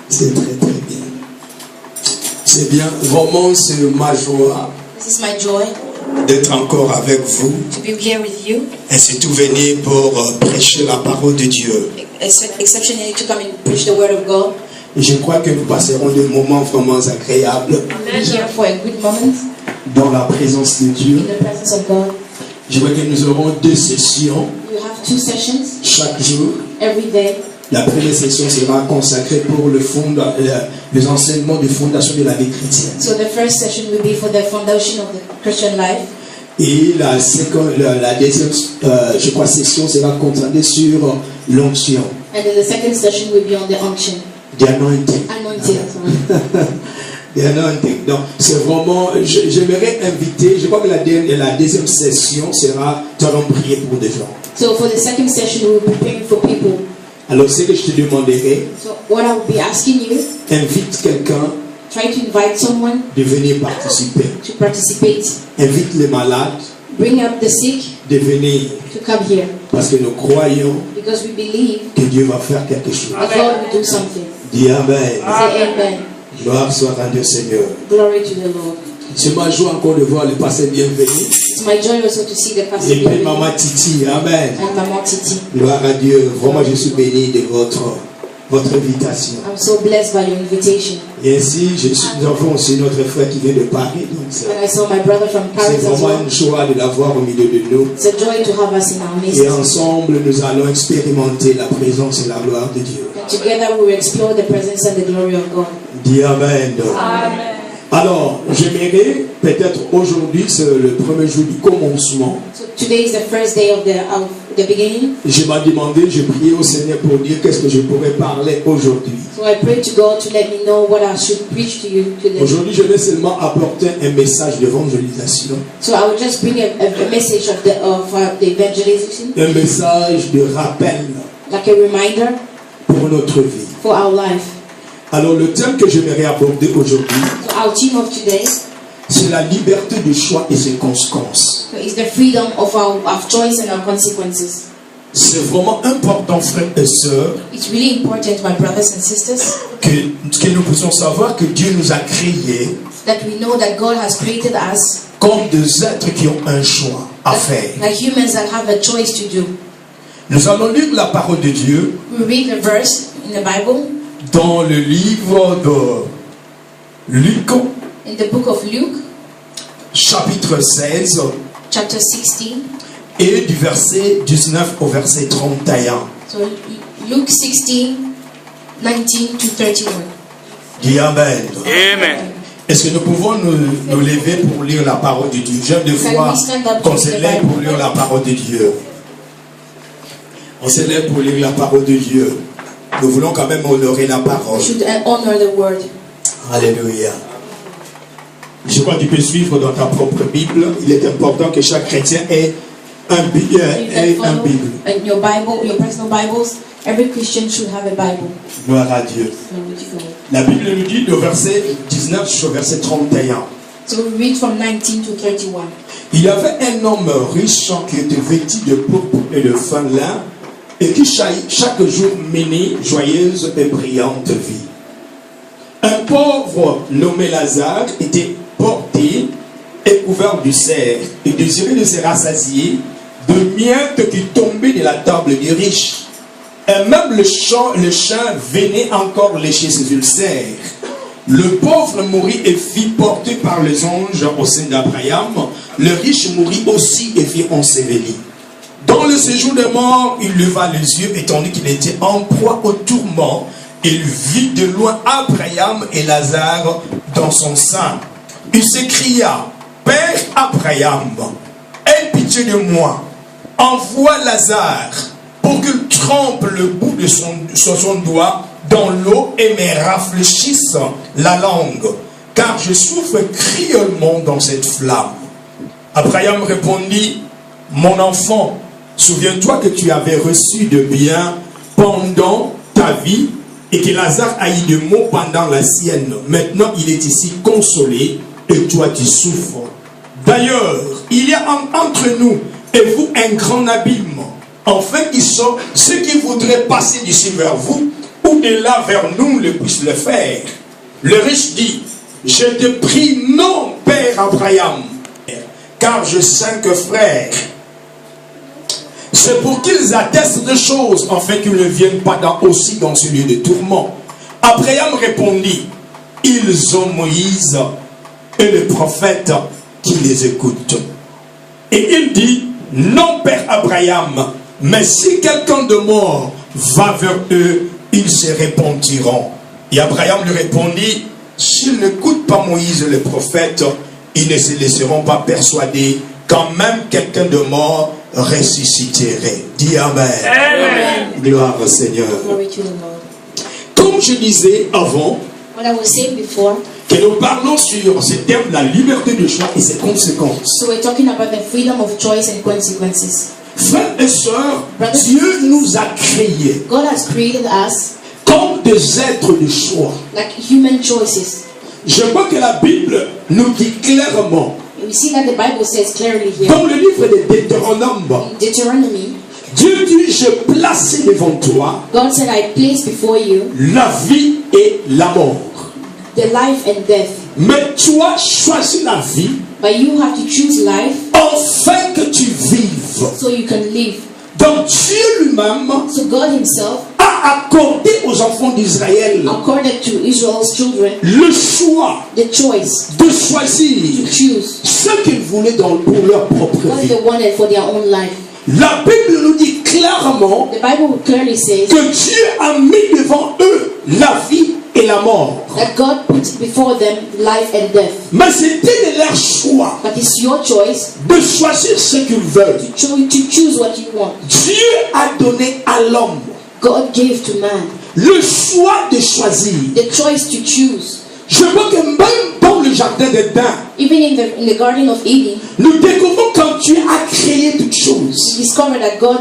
C'est très très bien. C'est bien. Vraiment, c'est ma joie. This is my joy D'être encore avec vous. to be here with you. Et surtout venir pour prêcher la parole de Dieu. Exceptionally to come and preach the word of God. Et je crois que nous passerons des moments vraiment agréables. I'm here for a good moment Dans la présence de Dieu. in the presence of God. Je vois que nous aurons 2 sessions You have 2 sessions chaque jour. every day. La première session sera consacrée pour les enseignements de fondation de la vie chrétienne. So the first session will be for the foundation of the Christian life. Et la deuxième, je crois, session sera concentrée sur l'onction. And then the second session will be on the unction. The anointing. Anointing. Sorry. The anointing. Donc, c'est vraiment, j'aimerais inviter, je crois que la deuxième session sera, nous allons prier pour des gens. So for the second session, we will be praying for people. Alors, ce que je te demanderai, So what I will be asking you, invite quelqu'un try to invite someone de venir participer. to participate. Invite les malades Bring up the sick de venir. to come here. Parce que nous croyons Because we believe que Dieu va faire quelque chose. that God will do something. Dis Amen. Say amen. Gloire soit rendue au Seigneur. Glory to the Lord. C'est ma joie encore de voir le pasteur bienvenu. It's my joy also to see the pastor Et puis here Maman Titi. Amen. and Maman Titi. Gloire à Dieu. Vraiment, je suis béni de votre invitation. I'm so blessed by your invitation. Et ainsi, nous avons aussi notre frère qui vient de Paris. Donc And I saw my brother from c'est Paris as vraiment well. une joie de l'avoir au milieu de nous. It's a joy to have us in our midst. Et ensemble, nous allons expérimenter la présence et la gloire de Dieu. And together we will explore the presence and the glory of God. Dis Amen. Amen. Alors, j'aimerais peut-être aujourd'hui, c'est le premier jour du commencement. So today is the first day of the beginning. Je m'ai demandé, j'ai prié au Seigneur pour dire qu'est-ce que je pourrais parler aujourd'hui. So I pray to God to let me know what I should preach to you today. Aujourd'hui, je vais seulement apporter un message d'évangélisation, So I will just bring a message of the evangelization, un message de rappel like a reminder pour notre vie. for our life. Alors, le thème que j'aimerais aborder aujourd'hui, So our theme of today c'est la liberté de choix et ses conséquences. is the freedom of our choice and our consequences. C'est vraiment important, frères et sœurs, It's really important, my brothers and sisters, que nous puissions savoir que Dieu nous a créés that we know that God has created us comme des êtres qui ont un choix à faire. like humans that have a choice to do. Nous allons lire la parole de Dieu We read the verse in the Bible, dans le livre de Luc, in the book of Luke, chapitre 16, chapter 16. et du verset 19 au verset 31. So Luke 16, 19 to 31. Dis Amen. Amen. Est-ce que nous pouvons nous lever pour lire la parole de Dieu? J'aime des fois qu'on se lève pour lire la parole de Dieu. On se lève pour lire la parole de Dieu. Nous voulons quand même honorer la parole. We should honor the word. Alléluia. Je crois que tu peux suivre dans ta propre Bible. Il est important que chaque chrétien ait un Bible. In your Bible, your personal Bibles, every Christian should have a Bible. Gloire à Dieu. Glory to God. La Bible nous dit, le verset 19 jusqu'au verset 31. So we read from 19 to 31. Il y avait un homme riche qui était vêtu de pourpre et de fin lin et qui chaque jour menait joyeuse et brillante vie. Un pauvre nommé Lazare était porté et couvert du cerf et désirait de se rassasier de miettes qui tombaient de la table du riche. Et même le chien venait encore lécher ses ulcères. Le pauvre mourut et fut porté par les anges au sein d'Abraham. Le riche mourut aussi et fut enseveli. Dans le séjour des morts, il leva les yeux et tandis qu'il était en proie au tourment, il vit de loin Abraham et Lazare dans son sein. Il s'écria, Père Abraham, aie pitié de moi, envoie Lazare pour qu'il trempe le bout de son doigt dans l'eau et me rafraîchisse la langue, car je souffre cruellement dans cette flamme. Abraham répondit, mon enfant, souviens-toi que tu avais reçu de bien pendant ta vie et que Lazare a eu de maux pendant la sienne. Maintenant, il est ici consolé et toi tu souffres. D'ailleurs, il y a entre nous et vous un grand abîme. Enfin, ils sont ceux qui voudraient passer d'ici vers vous ou coup d'élan vers nous le puisse le faire. Le riche dit, je te prie, non, Père Abraham, car j'ai 5 frères. C'est pour qu'ils attestent de choses, afin qu'ils ne viennent pas aussi dans ce lieu de tourment. Abraham répondit, ils ont Moïse et le prophète qui les écoutent. Et il dit, non, Père Abraham, mais si quelqu'un de mort va vers eux, ils se repentiront. Et Abraham lui répondit, s'ils n'écoutent pas Moïse et le prophète, ils ne se laisseront pas persuader quand même quelqu'un de mort ressusciterait. Dis Amen. Amen. Gloire au Seigneur. Glory to the Lord. Comme je disais avant, What I was saying before, que nous parlons sur ce terme, la liberté de choix et ses conséquences. so we're talking about the freedom of choice and consequences. Frères et sœurs, Dieu nous a créés God has created us comme des êtres de choix. like human choices. Je vois que la Bible nous dit clairement, We see that the Bible says clearly here dans le livre de Deutéronome, in Deuteronomy, Dieu dit, j'ai placé devant toi God said, I place before you la vie et la mort. the life and death. Mais toi, choisis la vie But you have to choose life afin que tu vives. so you can live. Donc Dieu lui-même So God himself a accordé aux enfants d'Israël accorded to Israel's children le choix the choice de to choisir choose ce qu'ils voulaient pour leur propre what vie. they wanted for their own life. La Bible nous dit clairement The Bible clearly says que Dieu a mis devant eux la vie et la mort. that God put before them life and death. Mais c'était de leur choix But it's your choice de choisir ce qu'ils veulent. to choose what you want. Dieu a donné à l'homme God gave to man le choix de choisir. the choice to choose. Je vois que même dans le jardin d'Éden, Even in the Garden of Eden, nous découvrons quand Dieu a créé toutes choses. we discover that God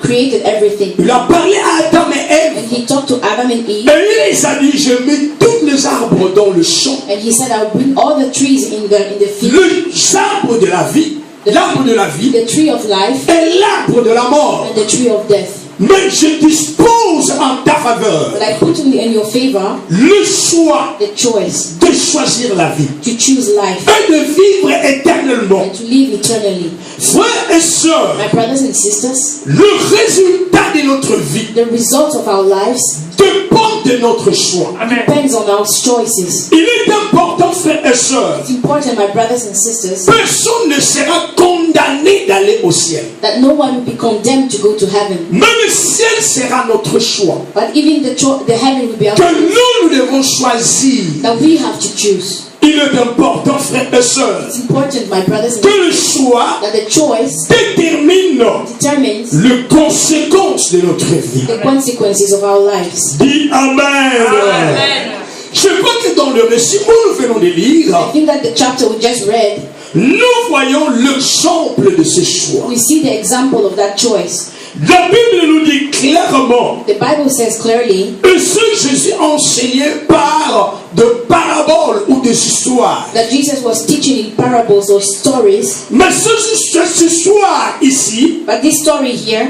created everything. Il a parlé à Adam et Ève. And he talked to Adam and Eve, Et il a dit, je mets tous les arbres dans le champ. and he said, I'll bring all the trees in the field, L'arbre de la vie, l'arbre de la vie the tree of life et l'arbre de la mort. and the tree of death. Mais je dispose en ta faveur But I put in your favor le choix the choice de choisir la vie to choose life et de vivre éternellement. and to live eternally. Frères et sœurs, My brothers and sisters, le résultat de notre vie the result of our lives dépend de notre choix. depends on our choices. Il est important, frères et sœurs, It's important, my brothers and sisters, personne ne sera condamné d'aller au ciel. that no one will be condemned to go to heaven. Mais le ciel sera notre choix. But even the heaven will be our Que choice nous devons choisir. that we have to choose. Il est important, frères et sœurs, It's important, my brothers and que sisters, le choix that the choice détermine determines les conséquences de notre vie. the consequences of our lives. Dis Amen. Je crois que dans le récit où nous venons de lire, I think that the chapter we just read, nous voyons l'exemple de ce choix. we see the example of that choice. La Bible nous dit clairement, The Bible says clearly et ce Jésus enseignait par de paraboles ou des histoires. that Jesus was teaching in parables or stories. Mais ce soir ici, But this story here,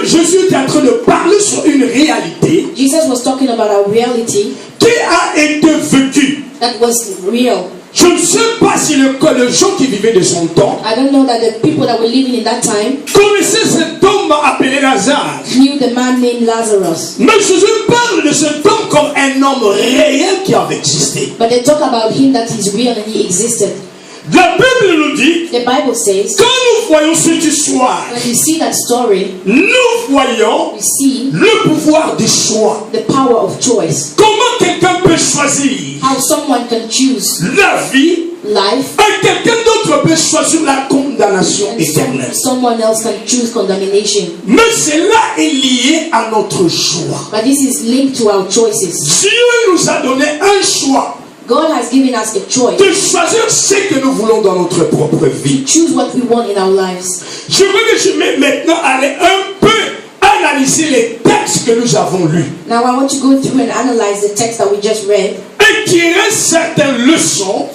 Jésus est en train de parler sur une réalité Jesus was talking about a reality qui a été vécue. that was real. Je ne sais pas si les gens qui vivaient de son temps I don't know that the people that were living in that time connaissaient cet homme appelé Lazare. knew the man named Lazarus. Mais Jésus parle de cet homme comme un homme réel qui avait existé. But they talk about him that he's real and he existed. La Bible nous dit, The Bible says, quand nous voyons cette histoire, when we see that story, nous voyons we see le pouvoir du choix. the power of choice. Comment quelqu'un peut choisir How someone can choose la vie life et quelqu'un d'autre peut choisir la condamnation and éternelle. someone else can choose condemnation. Mais cela est lié à notre choix. But this is linked to our choices. Dieu nous a donné un choix God has given us a choice de choisir ce que nous voulons dans notre propre vie. to choose what we want in our lives. Je veux que je vais maintenant aller un peu analyser les textes que nous avons lus Now I want to go through and analyze the text that we just read et tirer certaines leçons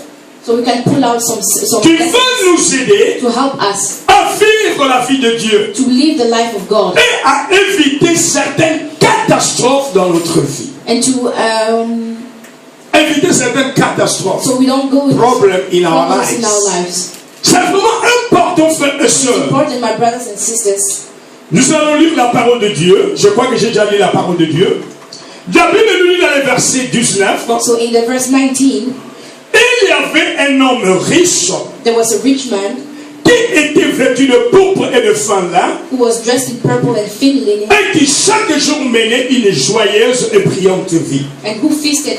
So we can pull out some qui veut nous aider to help us à vivre la vie de Dieu to live the life of God et à éviter certaines catastrophes dans notre vie. and to Éviter certaines catastrophes. so we don't go Problem in our problems in our lives. lives. C'est vraiment important, frères et It's sœurs. important, my brothers and sisters. Nous allons lire la parole de Dieu. Je crois que j'ai déjà lu la parole de Dieu. La Bible nous lit dans le verset 19. So in the verse 19, Il y avait un homme riche there was a rich man qui était vêtu de pourpre et de fin lin who was dressed in purple and fine linen et qui chaque jour menait une joyeuse et brillante vie. and who feasted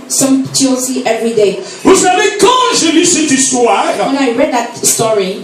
sumptuously every day. Vous savez, quand je lis cette histoire, When I read that story,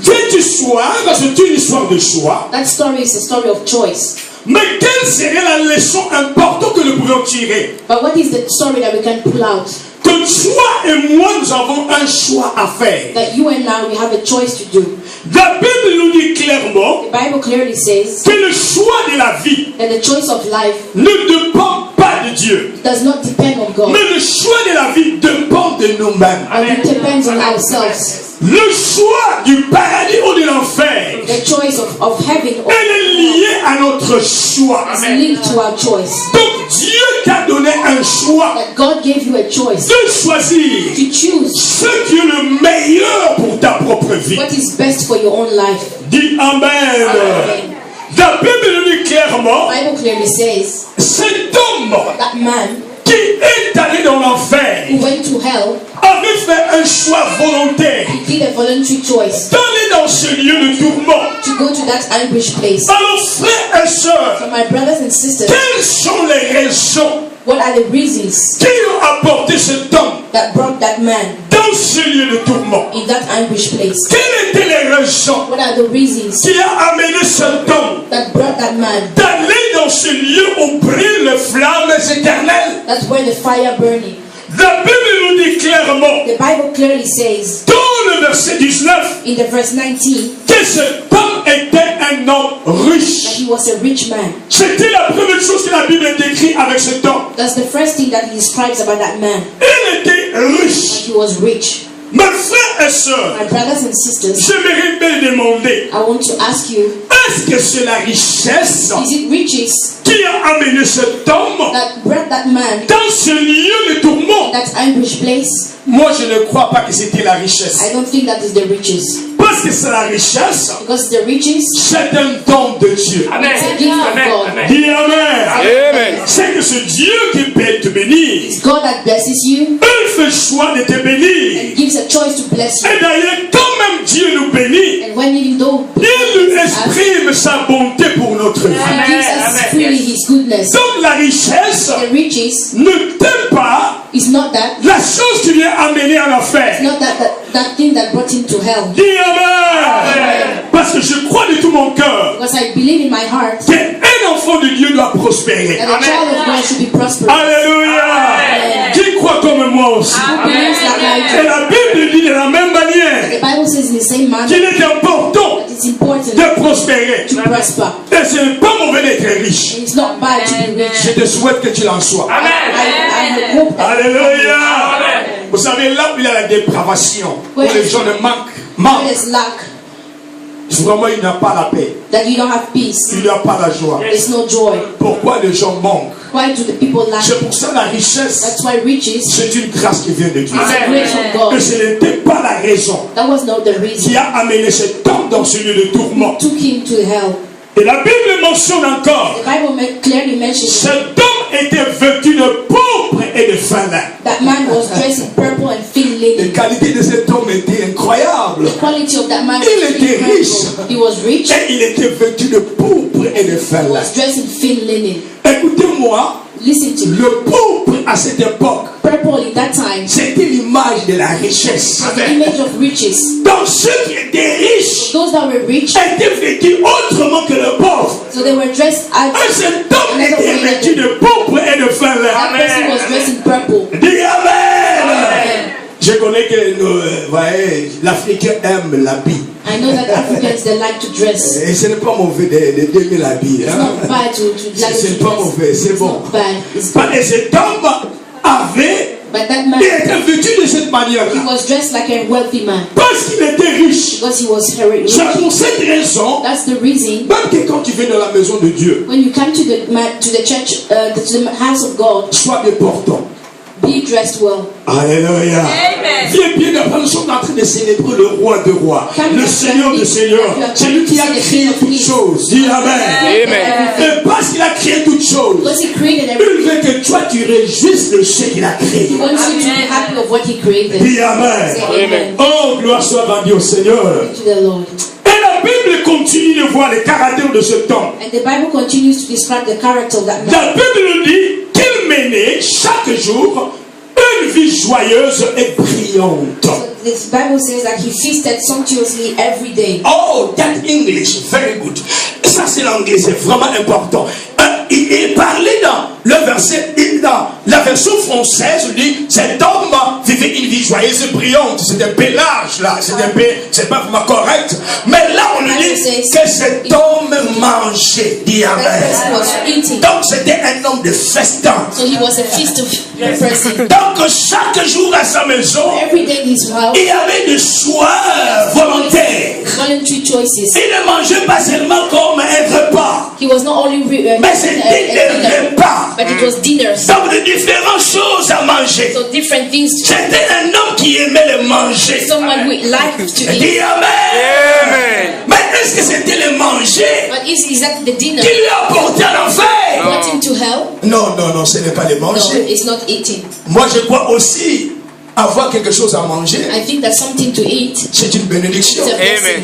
cette histoire, c'est une histoire de choix. that story is a story of choice. Mais quelle serait la leçon importante que nous pouvons tirer? But what is the story that we can pull out? Que toi et moi, nous avons un choix à faire. That you and I, we have a choice to do. La Bible nous dit clairement The Bible clearly says que le choix de la vie that the choice of life ne dépend pas de Dieu. does not depend on God, Mais le choix de la vie dépend de nous-mêmes. but it depends on ourselves. Le choix du paradis ou de l'enfer, The choice of heaven elle est liée à notre choix. is linked to our choice. Donc Dieu t'a donné un choix That God gave you a choice de choisir to choose ce qui est le meilleur pour ta propre vie. what is best for your own life. Dis Amen. Amen. La Bible nous dit clairement, The Bible clearly says cet homme that man qui est allé dans l'enfer who went to hell, avait fait un choix volontaire he did a voluntary choice d'aller dans ce lieu de tourment. to go to that anguish place. Alors frères et sœurs, So my brothers and sisters, quelles sont les raisons what are the reasons qui ont apporté cet homme that brought that man dans ce lieu de tourment? in that anguish place? Quelles étaient les raisons What are the reasons qui ont amené cet homme that brought that man? d'aller dans ce lieu où brillent les flammes éternelles? That's where the fire burning. La Bible nous dit clairement, The Bible clearly says dans le verset 19, in the verse 19 que cet homme était un homme that riche. he was a rich man. C'était la première chose que la Bible décrit avec cet homme. That's the first thing that he describes about that man. Il était riche. He was rich. Mes frères et sœurs, My brothers and sisters, j'aimerais bien demander, I want to ask you, est-ce que c'est la richesse is it riches qui a amené cet homme that brought that man dans ce lieu de tourment? that anguish place? Moi, je ne crois pas que c'était la richesse. I don't think that is the riches. Parce que c'est la richesse, Because the riches, c'est un don de Dieu. it's a gift of God. Dis Amen. Amen. C'est que ce Dieu qui peut te bénir, It's God that blesses you il fait choix de te bénir. and gives a choice to bless you. Et d'ailleurs, quand même Dieu nous bénit, And when even though il nous exprime sa bonté pour notre vie. He gives us freely His goodness, Donc la richesse the riches ne t'aime pas is not that, la chose qui vient amener en enfer. not that thing that brought him to hell. Dis Amen. Parce que je crois de tout mon cœur Because I believe in my heart qu'un enfant de Dieu doit prospérer. that a child of God should be prosperous. Alléluia. Qui croit comme moi aussi? Who believes like I Et do? la Bible dit de la même manière The Bible says in the same manner qu'il est important that it's important de prospérer. to prosper. Et ce n'est pas mauvais d'être riche. And it's not bad to be rich. Je te souhaite que tu l'en sois. I hope that Alléluia. Vous savez, là où il y a la dépravation, où les gens ne manquent, when there's lack, vraiment il n'y a pas la paix, that you don't have peace, il n'y a pas la joie. there's no joy. Pourquoi les gens manquent? Why do the people lack? C'est pour ça la richesse, That's why riches c'est une grâce qui vient de Dieu. is a grace from Et God. ce n'était pas la raison That was not the reason qui a amené cet homme dans ce lieu de tourment. took him to hell. Et la Bible mentionne encore, The Bible clearly mentions cet homme était vêtu de pourpre et de fin lin. that man was dressed in purple and thin Les linen. qualités de cet homme étaient incroyables. The quality of that man was Il était incredible. riche. He was rich. Et il était vêtu de pourpre et de fin He lin. was dressed in thin linen. Écoutez-moi, Listen to me. le pourpre à cette époque, Purple in that time c'était l'image de la richesse. was the image of riches. Donc ceux qui étaient riches Those that were rich, étaient vêtus autrement que le pauvre. so they were dressed as Et cet homme était vêtu de pourpre et de fin that lin. person was dressed in purple. Dis Amen. Amen. Je connais que l'Africain aime l'habit. I know that Africans, they like to dress. Et ce n'est pas mauvais de l'habit. It's Hein? not bad to like to C'est pas dress. mauvais, c'est It's bon. not bad. It's Parce que cet homme avait But that Il man, était vêtu de cette manière-là. he was dressed like a wealthy man Parce qu'il était riche. because he was rich. C'est pour cette raison, That's the reason. même que quand tu viens dans la maison de Dieu, When you come to the church, to the house of God, sois bien portant. be dressed well. Alléluia. Viens bien d'apprendre, nous sommes en train de célébrer le roi de rois, le Seigneur de seigneurs, celui qui a créé toutes choses. Dis Amen. Et parce qu'il a créé toutes choses, Because he created il everything. veut que toi tu réjouisses de ce qu'il a créé. He wants you to be happy of what he created. Dis Amen. Say amen. Oh, gloire soit rendue au Seigneur. To the Lord. Et la Bible continue de voir le caractère de cet homme. And the Bible continues to describe the character of that man. La Bible nous dit qu'il menait chaque jour une vie joyeuse et brillante. So this Bible says that he feasted sumptuously every day. Oh, that English, very good. Ça, c'est l'anglais, c'est vraiment important. Il parlait dans le verset, dans la version française, il dit cet homme vivait une vie joyeuse et brillante. C'est un peu large là, c'est pas vraiment correct. Mais là, on nous dit que cet homme mangeait. Dis That amen. person was eating. Donc, c'était un homme de festin. So he was a feast of person. Donc, chaque jour à sa maison, Every day in his house, il y avait des choix volontaires. voluntary choices. Il ne mangeait pas seulement comme un repas, He was not only mais c'était des dinner, repas. but it was dinners. Donc de différentes choses à manger. So different things. C'était un homme qui aimait le manger. Someone who liked to eat. Dis amen. Mais est-ce que c'était le manger But is that the dinner qui lui a porté à l'enfer? brought him to hell? Non, non, non, ce n'est pas le No, manger. it's not eating. Moi, je crois aussi avoir quelque chose à manger. I think that something to eat C'est une bénédiction. is a blessing.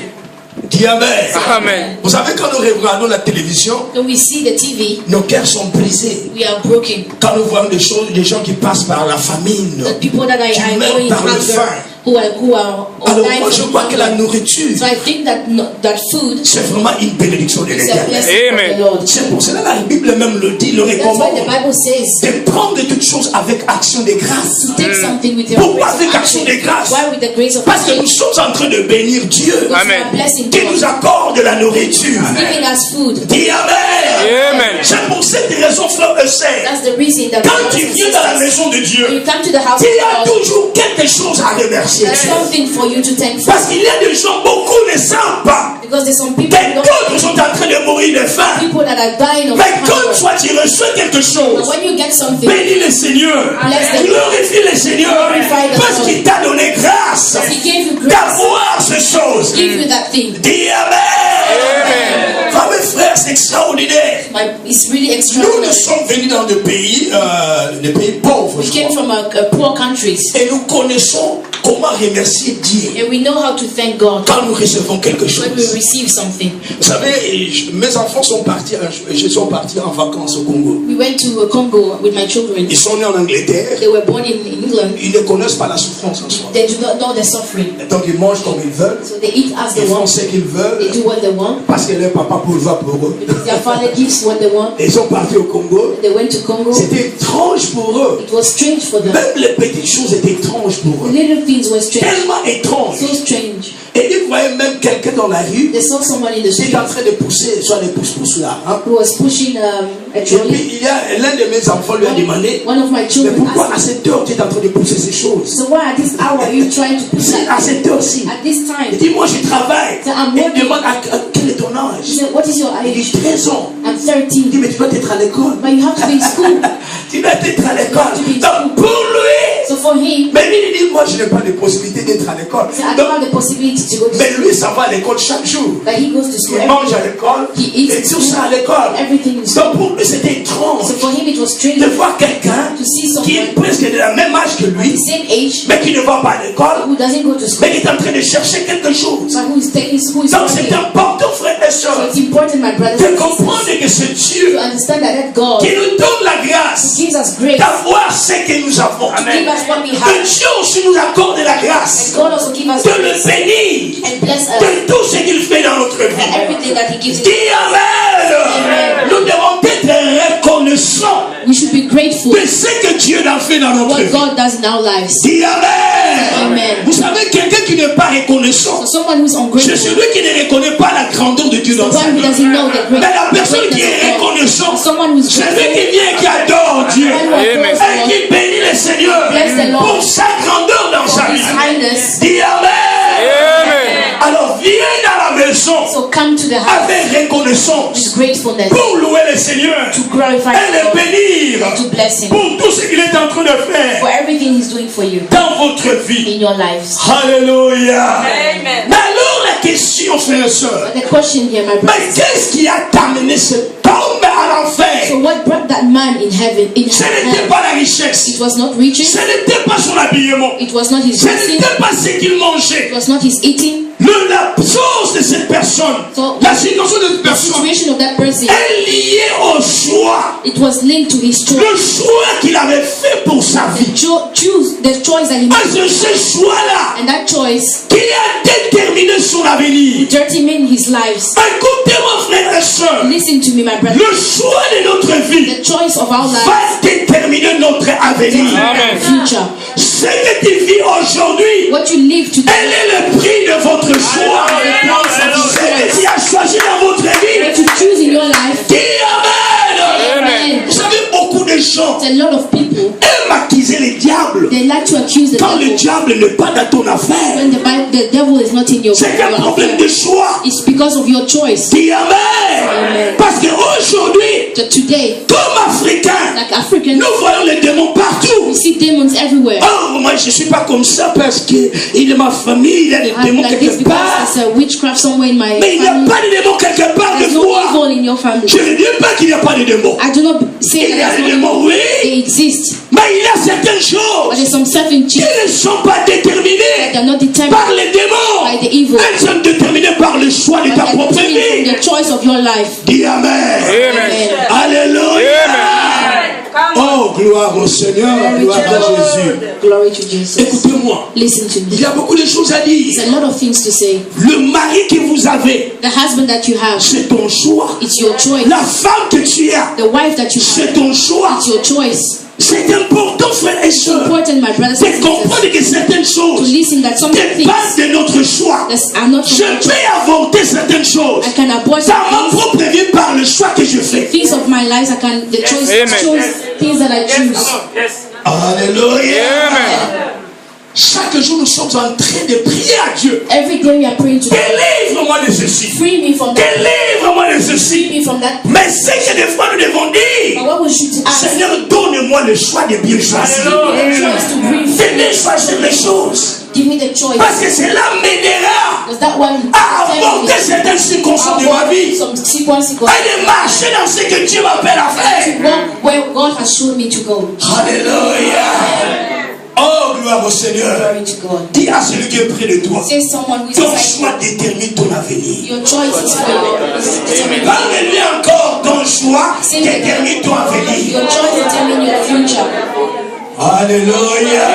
Dis amen. Amen. Vous savez, quand nous regardons la télévision, When we see the TV, nos cœurs sont brisés. we are broken. Quand nous voyons des choses, des gens qui passent par la famine, The people that qui are meurent going par le hunger, faim. who are Alors dying moi, je from crois que la hunger. nourriture, So I think that that food c'est vraiment une bénédiction de is a l'Éternel. blessing Amen. from the Lord. C'est pour cela que la Bible même le dit, le That's why recommande, the Bible says de prendre toutes choses avec action de grâce. to take something with your Pourquoi grace avec of action action. de grâce? Why with the grace of Parce que nous action? sommes en train de bénir Dieu, Because Amen. we are blessing qui nous God, accorde de la nourriture. giving us food. Dis Amen. Amen. C'est pour cette raison, frère et sœur, That's the reason that quand tu viens dans la maison de when Dieu, you come to the house il y a of God, toujours quelque chose à remercier. there's something for you to thank for. Parce qu'il y a des gens, beaucoup ne savent pas Because there's some people que who don't d'autres sont en train de mourir de faim. people that are dying of Mais quand hunger. toi tu reçois quelque But chose, when you get something, bénis le Seigneur, glorifie le Seigneur, parce qu'il t'a donné grâce He gave you grace, d'avoir ces choses. give you that thing. Dis Amen. Frères et frères, c'est extraordinaire. It's really Nous extraordinary. sommes venus dans des pays pauvres, We je came crois. from poor countries, Et nous connaissons comment remercier Dieu and we know how to thank God quand nous recevons quelque chose. when we receive something. Vous savez, mes enfants sont partis en vacances au Congo. We went to Congo with my children. Ils sont nés en Angleterre. They were born in England. Ils ne connaissent pas la souffrance en soi. They do not know the suffering, Et donc ils mangent comme ils veulent. so they eat as Ils they font want. ce qu'ils They veulent do what they want. parce que leur papa pourvoit pour eux. Because their father gives what they want. Ils sont partis au Congo. They went to Congo. C'était étrange pour eux. It was strange for them. Même les petites choses étaient étranges pour eux. Little things were strange, Tellement étranges. so strange. Et ils voyaient même quelqu'un dans la rue They saw someone in the qui street est en train de pousser, soit les pousse-pousse là. Hein. who was pushing a Et trolley. puis il y a l'un de mes enfants lui a demandé, One of my mais children pourquoi à asked cette heure tu es en train de pousser ces choses? me, so why at this hour are you trying to push C'est that? à cette heure-ci. At this time, Il dit, moi je travaille. So I'm Il working. demande quel est ton he âge? said, what is your Il dit age? 13 ans. I'm Il 13. dit, mais tu dois être à l'école. But you have to be in school. Tu dois être à l'école. Donc pour lui, So for him, mais lui il dit, moi je n'ai pas de possibilité d'être à l'école. he said, I don't Donc, have the possibility to go to mais school. lui ça va à l'école chaque jour. But he goes to school Il every mange à day. l'école. He eats Et at tout school. ça à l'école. Everything in school. Donc pour lui c'était étrange So for him, it was strange de voir quelqu'un to see qui est someone presque de la même âge que at lui, the same age mais qui ne va pas à l'école, who doesn't go to school, mais qui est en train de chercher quelque chose. but who is taking school. Donc c'est important, frères et So sœurs, it's important, my brothers de and sisters, comprendre que c'est Dieu to understand that God qui nous donne la grâce gives us grace, d'avoir ce que nous avons. give us what we Que have. Dieu aussi nous accorde la grâce And God also gives us de le grace bénir and bless us de tout ce qu'il fait dans notre vie. and everything that He gives us. Dis Amen. Nous devons être reconnaissants We should be grateful de ce que Dieu a fait dans notre what vie. God does in our lives. Dis Amen. Amen. Vous savez, quelqu'un qui n'est pas reconnaissant, So someone who's c'est ungrateful, celui qui ne reconnaît pas la grandeur de Dieu dans sa one who vie. doesn't know the Mais la greatness personne qui est of God, reconnaissant, someone who's c'est lui grateful, qui vient et qui adore Dieu one who Amen. adores et God, qui bénit le Seigneur. bless the So come to the house avec reconnaissance with gratefulness pour louer le Seigneur to glorify et le God bénir and to bless Him pour tout ce qu'il est en train de faire for everything He's doing for you dans votre vie. in your lives. Alléluia. Amen. Mais alors la question, frères et sœurs, But the question here, my mais brothers, qu'est-ce qui a amené cet homme à l'enfer? so what brought that man in heaven? Ce n'était pas la richesse, It was not riches, ce n'était pas son habillement, it was not his ce dressing, n'était pas ce qu'il it mangeait. was not his eating. La chose de cette personne, So la situation de cette the personne situation of that person, est liée au choix. it was linked to his choice. Le choix qu'il avait fait pour sa vie. The choice that he Ah, made, c'est ce choix-là and that choice qui a déterminé son avenir. determined his lives. Écoutez-moi, frères et sœurs, Listen to me, my brother. le choix de notre vie The choice of our lives va déterminer notre avenir. determines our future. Ce que tu vis aujourd'hui, What you live quel today est le prix de votre choix? is the price of your Ce que choice. tu as choisi dans votre vie, What you choose in your life, dis Amen. Amen. Vous savez, beaucoup de gens A lot of people, aiment accuser le diable they like to accuse the quand le devil diable n'est pas dans ton affaire. when the devil is not in your C'est un problème de choix. It's because of your choice. Dis Amen. Amen. Parce qu'aujourd'hui, So today, comme Africains, like Africans, nous voyons les démons partout. we see demons everywhere. Oh, moi je ne suis pas comme ça parce qu'il est ma famille, il y a des I'm démons like this quelque because part. there's a witchcraft somewhere in my Mais il n'y a family. pas de démons quelque part de There's no foi. evil in your family. Je ne dis pas qu'il n'y a pas de démons. I do not say Il y a that des there's no démons, evil. oui. They exist. Mais il y a certaines But choses there's some certain qui things ne sont pas déterminées that are not determined par les démons. by the evil. Elles sont déterminées par le choix de but ta they're propre determined from vie. the choice of your life. Dis Amen. Amen. Alléluia. Oh, gloire au Seigneur, Glory gloire to à God. Jésus. Glory to Jesus. Écoutez-moi, Listen to il me. y a beaucoup de choses à dire. There's a lot of things to say. Le mari que vous avez, The husband that you have, c'est ton choix. it's your choice. La femme que tu as, The wife that you have, c'est ton choix. it's your choice. C'est important, frères et It's sœurs, important, my brothers de and sisters, comprendre que certaines to choses listen that some things dépassent de notre choix. that are not Je from peux avorter certaines choses I can abort dans ma things, propre vie par le choix que je fais. things of my life. I can the choice choose things that I choose. Alléluia. Chaque jour, nous sommes en train de prier à Dieu. Every day we are praying to God. Délivre-moi de ceci. Free me from that. Délivre-moi de Free ceci. me from that. Mais c'est que des fois, nous devons But dire, what we should ask? Seigneur, donne-moi le choix de bien choisir. The choice to bring. Fais-moi choisir les choses. Give me the choice. Parce que cela m'aidera Because that one à aborder certaines circonstances de ma vie. some sequence Et de marcher dans ce que Dieu m'appelle à to faire. walk where God has shown me to go. Alléluia. Oh, gloire au Seigneur. Glory to God. Dis à celui qui est près de toi, Say someone who is ton beside choix détermine ton avenir. you. Your choice is for you. Parle-lui encore, ton choix détermine ton avenir. Your choice determines your future. Alléluia.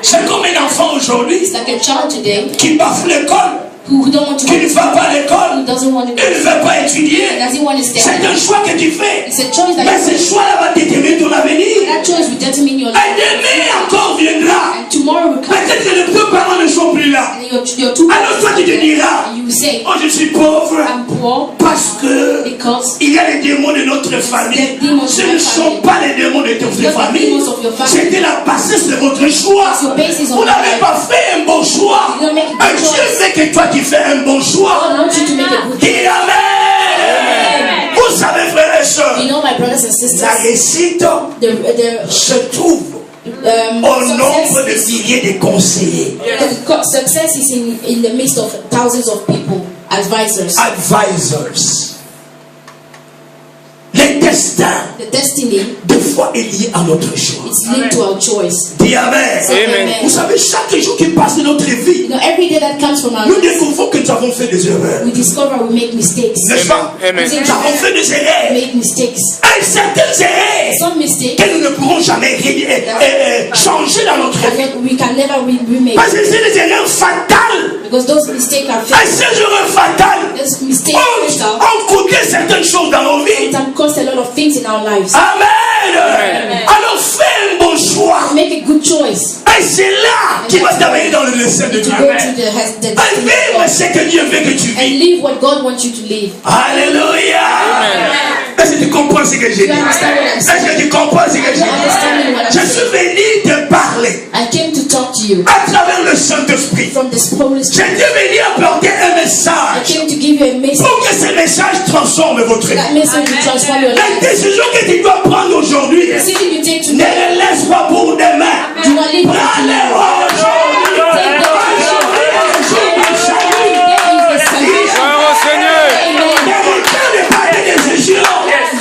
C'est comme un enfant aujourd'hui It's like a child today qui bafoue l'école, who don't want to qui ne va pas à who l'école, doesn't want to il ne veut pas étudier. doesn't want to C'est stay. un choix que tu fais. It's a choice that Mais you ce choix-là va déterminer ton avenir. that choice will determine your Et life. demain encore viendra. And tomorrow will come Peut-être que les deux parents ne sont plus là. and your two Alors toi tu te diras, and you will say, oh je suis pauvre I'm poor parce que because il y a les démons de notre famille. Ce ne sont pas les démons de votre famille. C'était la bassesse de votre choix. Vous n'avez pas fait un bon choix. Dieu veut que toi tu fais un bon choix. God wants you to make a good choice. Dis Amen. Vous savez, frères et sœurs, You know, my brothers and la sisters, réussite the se trouve au nombre de milliers de conseillers. success is in the midst of thousands of people, advisors. Advisors. Le destin, The destiny des fois, est lié à notre choix. is linked to our choice. Dis Amen. Amen. Vous savez, chaque jour qui passe de notre vie, You know, every day that comes from our nous lives, découvrons que nous avons fait des erreurs. we discover we make mistakes. N'est-ce pas? Amen. Nous avons fait des We erreurs. make mistakes. Et certaines erreurs Some mistakes que nous ne pourrons jamais changer dans notre vie. we can never remake Parce que c'est des erreurs fatales. because those mistakes are Et fatal. ces erreurs fatales Those mistakes fatal ont coûté certaines choses dans nos vies. can cost a lot of things in our lives. Amen. Alors fais un bon choix. Make a good choice. Et c'est là qui va t'amener dans le destin de To Dieu. go to the Et destiny vivre of ce God que Dieu veut que tu and vis. live what God wants you to live. Alléluia. Est-ce que tu comprends ce que j'ai dit? You understand what I'm saying? Est-ce que tu comprends ce que j'ai You understand dit? what I'm Je saying? suis venu te parler I came to talk to you à travers le Saint-Esprit. from the Holy Spirit. J'étais venu apporter un I message came to give you a message. pour que ce message transforme votre vie. That message will transform your La life. décision que tu dois prendre aujourd'hui, The decision you take ne today, le laisse pas pour demain. do not leave it to Prends-le tomorrow. aujourd'hui. Take the decision. Today is the salvation. Amen. Ne pas de décision.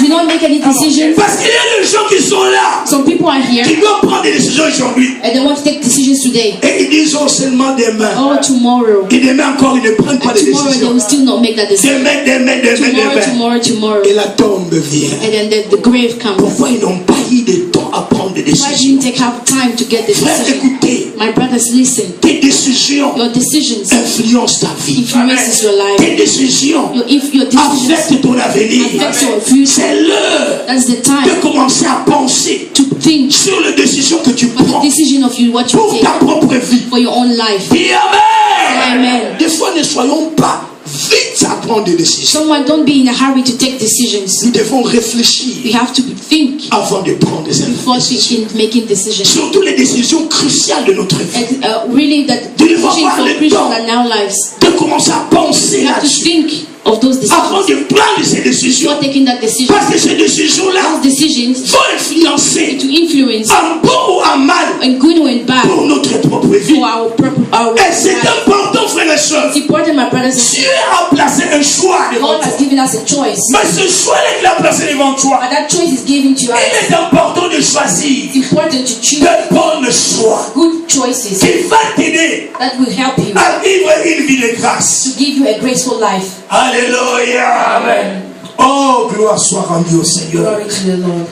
Do not make any decisions. Parce qu'il y a des gens qui sont là, Some people are here qui doivent prendre des décisions aujourd'hui. and they want to take decisions today. Et ils disent oh, seulement demain. Or tomorrow. Et demain encore, ils ne prennent pas And de tomorrow they décision. will still not make that decision. Demain. Tomorrow. Et la tombe vient. And then the grave comes. Pourquoi ils n'ont pas eu de temps à prendre des Why décisions? didn't they have time to get the Frère, decision? écoutez, My brothers, listen. tes décisions Your decisions influencent ta vie. influences your life. Tes décisions Your decisions affectent ton avenir. affects your future. C'est l'heure That's the de time commencer à penser to think sur les décisions que tu for prends the decision of you, what you pour take ta propre vie. for your own life. Dis Amen. Amen. Des fois, ne soyons pas vite à prendre des décisions. Someone, don't be in a hurry to take decisions. Nous devons réfléchir You have to think avant de prendre des before décisions. making decisions. Surtout les décisions cruciales de notre vie. And really, that Tu devons decision avoir for le Christians temps and our lives. de commencer à penser You have to là-dessus think of those avant decisions de prendre ces décisions. before taking that decision. Parce que ces décisions-là Those decisions vont influencer to influence en bon ou en mal in good or in bad pour notre propre vie. for our Et c'est life. important, frères et sœurs. It's important, my brothers and Dieu sisters. a placé un choix devant God toi. has given us a choice, Mais ce choix-là qu'il a placé devant toi, but that choice is given to us. il est important de choisir It's important to choose de bons choix good choices qui va t'aider that will help you à vivre une vie de grâce. to give you a graceful life. Alléluia. Amen. Oh, gloire soit rendue au Seigneur. Glory to the Lord.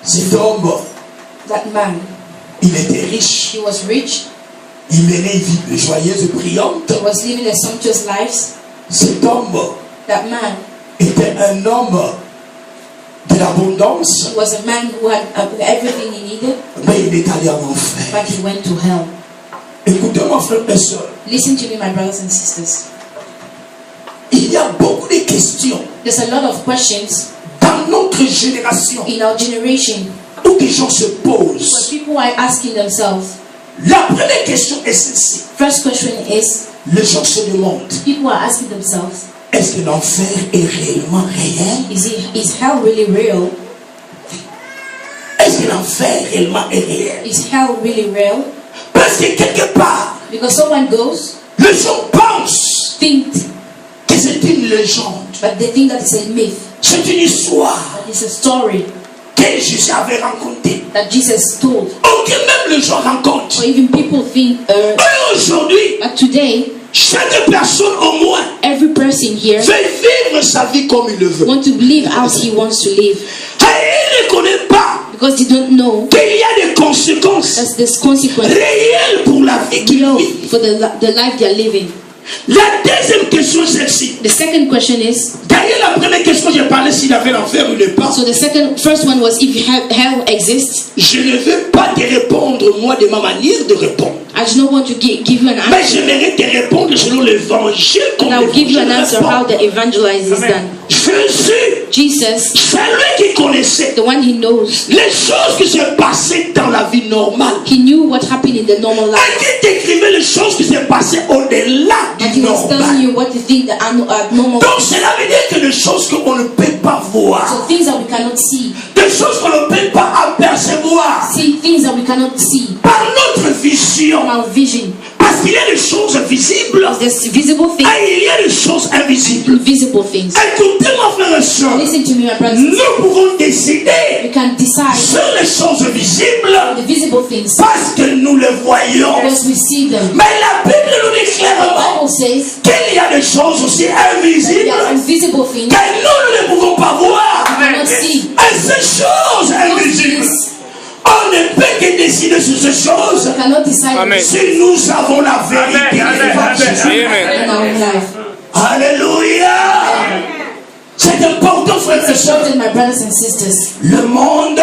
Cet homme, That man, il était riche. he was rich. Il menait une vie joyeuse et brillante. He was living a sumptuous life. Cet homme That man, était un homme de l'abondance, he was a man who had everything he needed, mais il est allé en enfer. but he went to hell. Écoutez-moi, frères et sœurs. Listen to me, my brothers and sisters. Il y a beaucoup de questions There's a lot of questions dans notre génération in our generation où des gens se where posent. people are asking themselves. La première question est celle-ci. First question is, Les gens se demandent, people are asking themselves, est-ce que l'enfer est réellement réel? is hell really real? Est-ce que l'enfer réellement est réel? Is hell really real? Parce que quelque part, Because someone goes, les gens pensent think, que c'est une légende. but they think that it's a myth, C'est une histoire that it's a story que Jésus avait racontée. that Jesus told. Ou que même les gens racontent. Or even people think, Et aujourd'hui, but today, chaque personne au moins every person here veut vivre sa vie comme il le veut. want to live as he wants to live. Et il ne connaît pas Because they don't know qu'il y a des conséquences that there's consequences réelles pour la vie qu'il real vit. for the life they are living. La deuxième question, c'est celle-ci. The second question is, D'ailleurs, la première question, j'ai parlé s'il y avait l'enfer ou pas. so the first one was if hell exists. Je ne veux pas te répondre, moi, de ma manière de répondre. I do not want to give you an Mais answer. j'aimerais te répondre selon l'évangile. And I will give you an answer how the evangelize is done. Jésus, Jesus, c'est lui qui connaissait the one he knows, les choses qui se passaient dans la vie normale. he knew what happened in the normal Et life. qui décrivait les choses qui se passaient au-delà And du he was telling normal. you what to think that are normal. Donc cela veut dire que des choses qu'on ne peut pas voir, So things that we cannot see. des choses qu'on ne peut pas apercevoir See things that we cannot see par notre vision. from our vision. Parce qu'il y a des choses visibles Because there's visible things, et il y a des choses invisibles. invisible things. Écoutez-moi, frère et soeur, Listen to me, my brothers. nous pouvons décider We can decide sur les choses visibles the visible things parce que nous les voyons. because we see them. Mais la Bible nous dit The clairement Bible says qu'il y a des choses aussi that invisibles there are invisible things que nous ne pouvons pas voir. we cannot see. Et ces choses invisibles, on ne peut que décider sur ces choses We cannot decide Amen. si nous avons la vérité. in our life. Alléluia. C'est important, frères et It's sœurs. important, my brothers and sisters. Le monde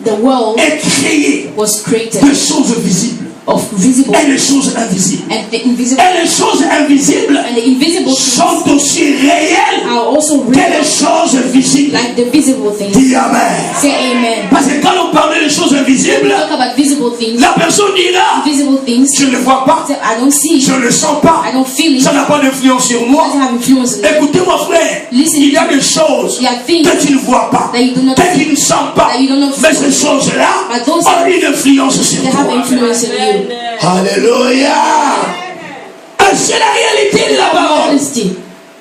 The world est créé was created de choses visibles of visible et de choses invisibles. and the invisible, Et les choses invisibles and the invisible things sont aussi réelles are also que real, les choses visibles. like the visible things. Dis Amen. Say amen. Parce que quand on parle des choses When we invisibles, talk about visible things, La personne dira, invisible things. je ne le vois pas, I don't see je it. ne le sens pas, I don't feel it. ça n'a pas d'influence sur It moi. doesn't have influence on me. Écoutez mon frère, Listen il y a to des choses There are things que tu ne vois pas, that you do not que tu see, ne sens pas, that you do not mais feel. ces choses-là But those ont une influence sur They have toi. influence in you. Alléluia. C'est la réalité de la parole. Honesty.